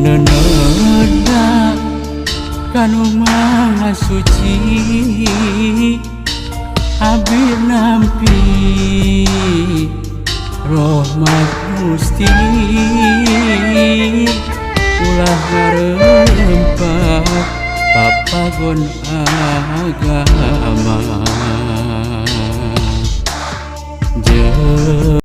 neuneuda kanu maha suci abdi nampi rahmat Gusti ulah ngarempak papagon agama.